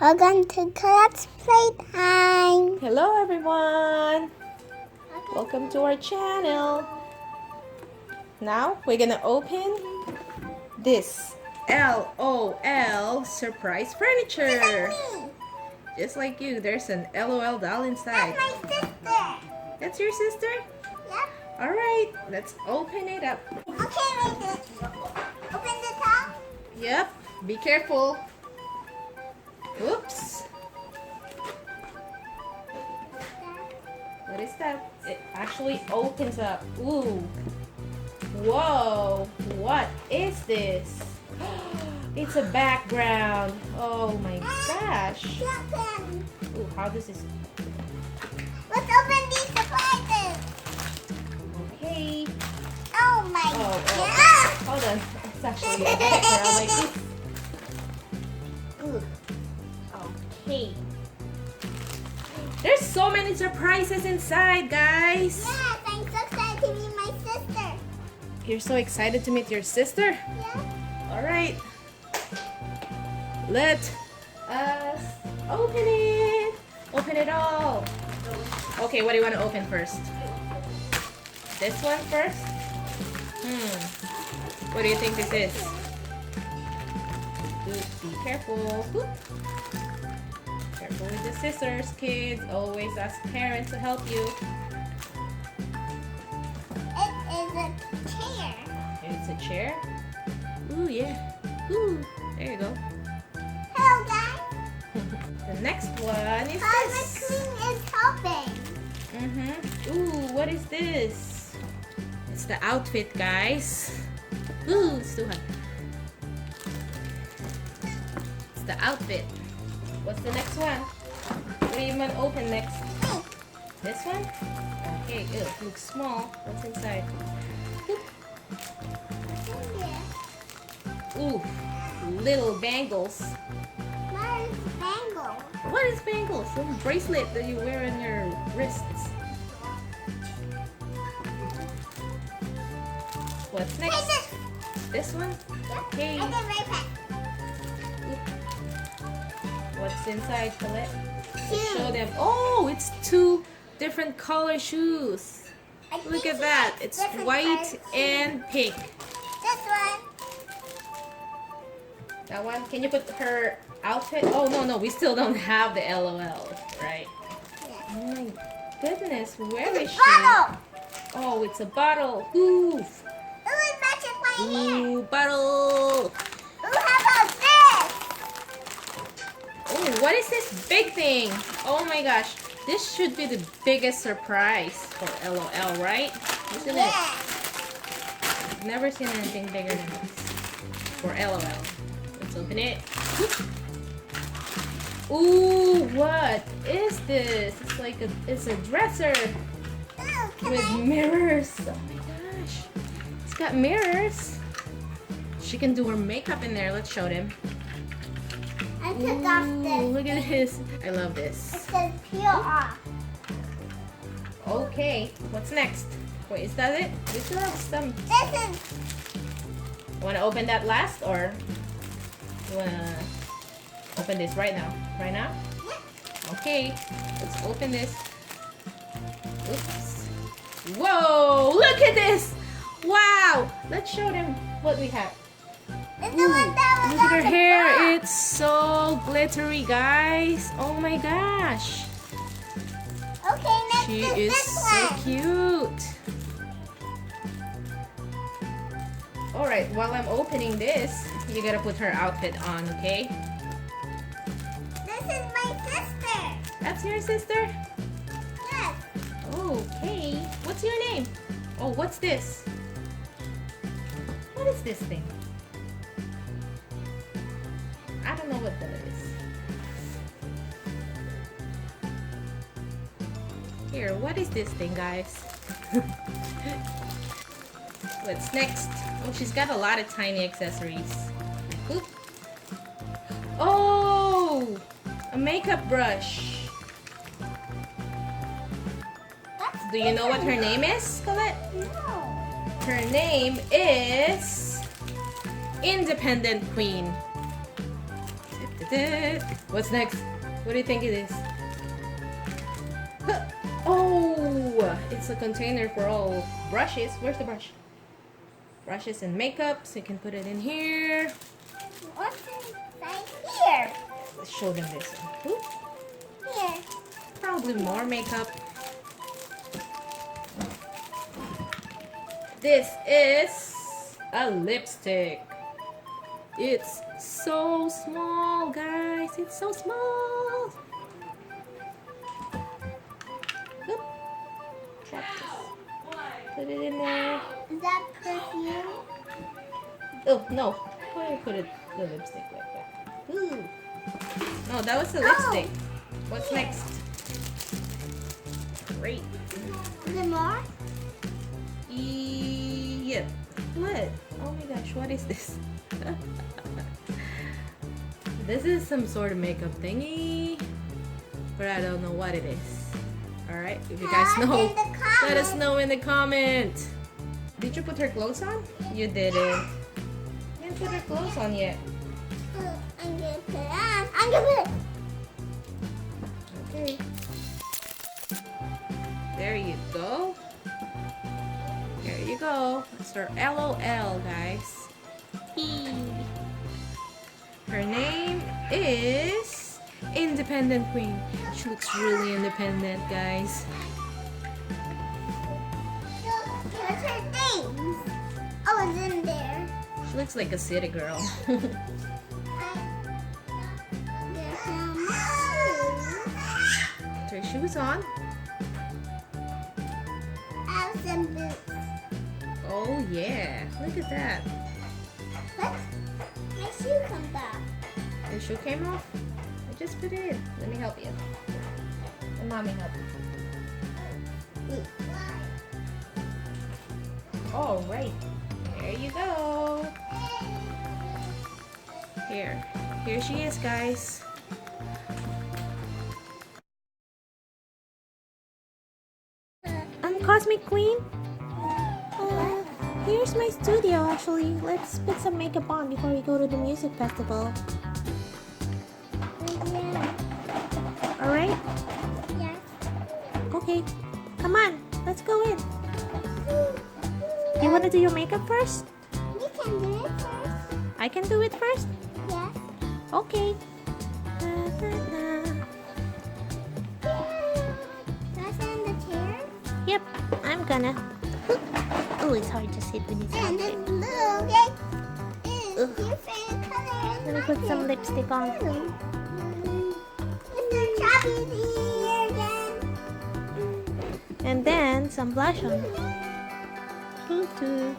Welcome to Colette's Playtime. Hello everyone! Welcome to our channel. Now we're gonna open this LOL surprise furniture. Just like you, there's an LOL doll inside. That's my sister. That's your sister? Yep. Alright, let's open it up. Okay, Raven. Open the top. Yep, be careful. Oops. What is that? It actually opens up. Ooh. Whoa. What is this? It's a background. Oh my gosh. Open. Ooh, how does this? Let's open these surprises. Okay. Oh my Oh, god. hold on. It's actually a background like this. Ooh. Okay. There's so many surprises inside, guys. Yes, I'm so excited to meet my sister. You're so excited to meet your sister? Yeah. All right. Let us open it. Open it all. Okay, what do you want to open first? This one first? What do you think this is? Ooh, be careful. Oop. Careful with the scissors, kids. Always ask parents to help you. It is a chair. It's a chair. Ooh, yeah. Ooh, there you go. Hello, guys. The next one is Harvey this. Queen is helping. Ooh, what is this? It's the outfit, guys. Ooh, it's too hot. It's the outfit. What's the next one? What do you want to open next? This one? Okay, it looks small. What's inside? Ooh, little bangles. Where's Bangle? What is bangles? Some bracelet that you wear on your wrists. What's next? Hey, This one? Okay. I did right back. What's inside, Colette? Let's Shoes. show them. Oh, it's two different color shoes. I Look think at that. she has It's different white colors. and pink. This one. That one. Can you put her outfit? Oh, no. We still don't have the LOL, right? Yes. Oh my goodness. Where is It's a she? bottle. Oh, it's a bottle. Ooh. Ooh, it matches my hair. Ooh, bottle. Ooh, how about this? Oh, what is this big thing? Oh my gosh. This should be the biggest surprise for LOL, right? Isn't it? Yeah. I've never seen anything bigger than this for LOL. Let's open it. Ooh, what is this? It's like it's a dresser Ooh, can with I? mirrors. Oh my gosh. It's got mirrors. She can do her makeup in there. Let's show them. I took off Ooh, this. look at this. I love It this. says peel off. Okay, what's next? Wait, is that it? We still have some. This is. Want to open that last, or you want to open this right now? Right now? Yeah. Okay, let's open this. Oops. Whoa, look at this! Wow! Let's show them what we have. It's the one that was Look at on her the hair. box. It's so glittery, guys. Oh my gosh. Okay, next She is is this so one. cute. Alright, while I'm opening this, you gotta put her outfit on, okay? This is my sister. That's your sister? Yes. Okay. What's your name? Oh, what's this? What is this thing? I don't know what that is. Here, what is this thing, guys? What's next? Oh, she's got a lot of tiny accessories. Oop. Oh! A makeup brush. That's Do you know what her different. name is, Colette? No. Her name is Independent Queen. What's next? What do you think it is? Huh. Oh, it's a container for all brushes. Where's the brush? Brushes and makeup, so you can put it in here. What's inside here? Let's show them this one. Ooh, Here. probably more makeup. This is a lipstick. It's so small, guys. It's so small. Oop. Drop this. Put it in there. Is that perfume? Oh, no. Why did I put the lipstick like that? Ooh. No, that was the lipstick. What's next? Great. Is there more? Yeah. What? Oh my gosh, what is this? This is some sort of makeup thingy, but I don't know what it is. Alright, if you guys know, let us know in the comment. Did you put her clothes on? You didn't. You didn't put her clothes on yet. I'm gonna put it on. I'm gonna put it. Okay. There you go. There you go. It's her LOL, guys. Her name is Independent Queen. She looks really independent, guys. What's her things? Oh, it's in there. She looks like a city girl. There's some shoes. Put her shoes on. I have some boots. Oh yeah, look at that. What? My shoe comes off. The shoe came off? I just put it in. Let me help you. Let mommy help you. All right, there you go. Here she is, guys. I'm Cosmic Queen. Here's my studio, actually. Let's put some makeup on before we go to the music festival. Yeah. Alright? Yes. Okay. Come on, let's go in. You want to do your makeup first? You can do it first. I can do it first? Yes. Okay. That's in the chair. Yep, I'm gonna. Oh, it's hard to sit with this And outfit. it's blue, okay? Ugh. Your favorite color is Let me put some lipstick on. With the chubby ear again. And then some blush on. Tutu.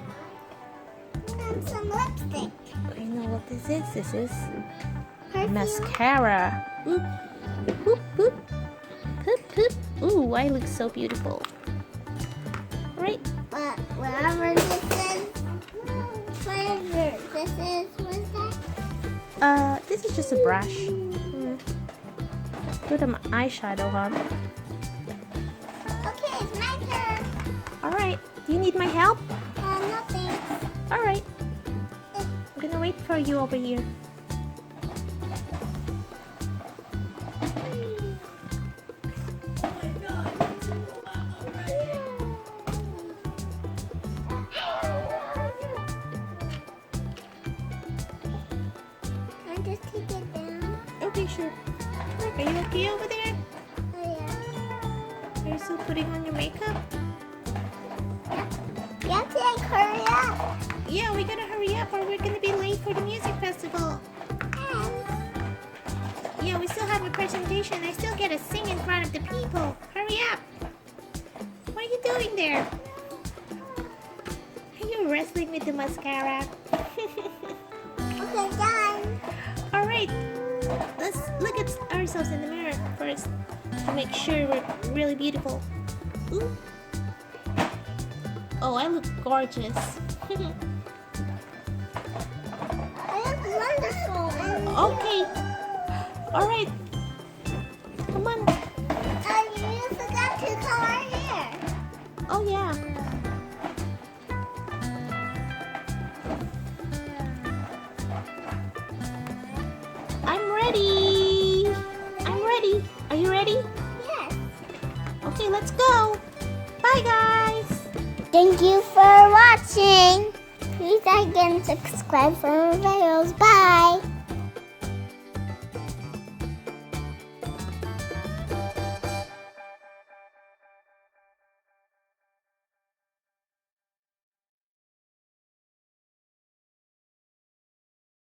And some lipstick. I know what this is. This is Perfume. mascara. Oop. Boop, boop. Poop, poop. Ooh, I look so beautiful. Right. But whatever this is, whatever this is, what's that? This is just a brush. Put some eyeshadow on. Okay, it's my turn. Alright. Do you need my help? Nothing. Alright. I'm gonna wait for you over here. Can I just take it down? Okay, sure. Are you okay over there? Oh, yeah. Are you still putting on your makeup? You have to like hurry up. Yeah, we gotta hurry up or we're gonna be late for the music festival. And Yeah, we still have a presentation. I still gotta sing in front of the people. Hurry up! What are you doing there? Are you wrestling with the mascara? okay, done. Alright, let's look at ourselves in the mirror first to make sure we're really beautiful. Ooh. Oh, I look gorgeous. I look wonderful. And Okay. Alright. Come on. you forgot to color our hair. Oh, yeah. I'm ready. ready? Yes. Okay, let's go. Bye, guys. Thank you for watching. Please like and subscribe for more videos. Bye.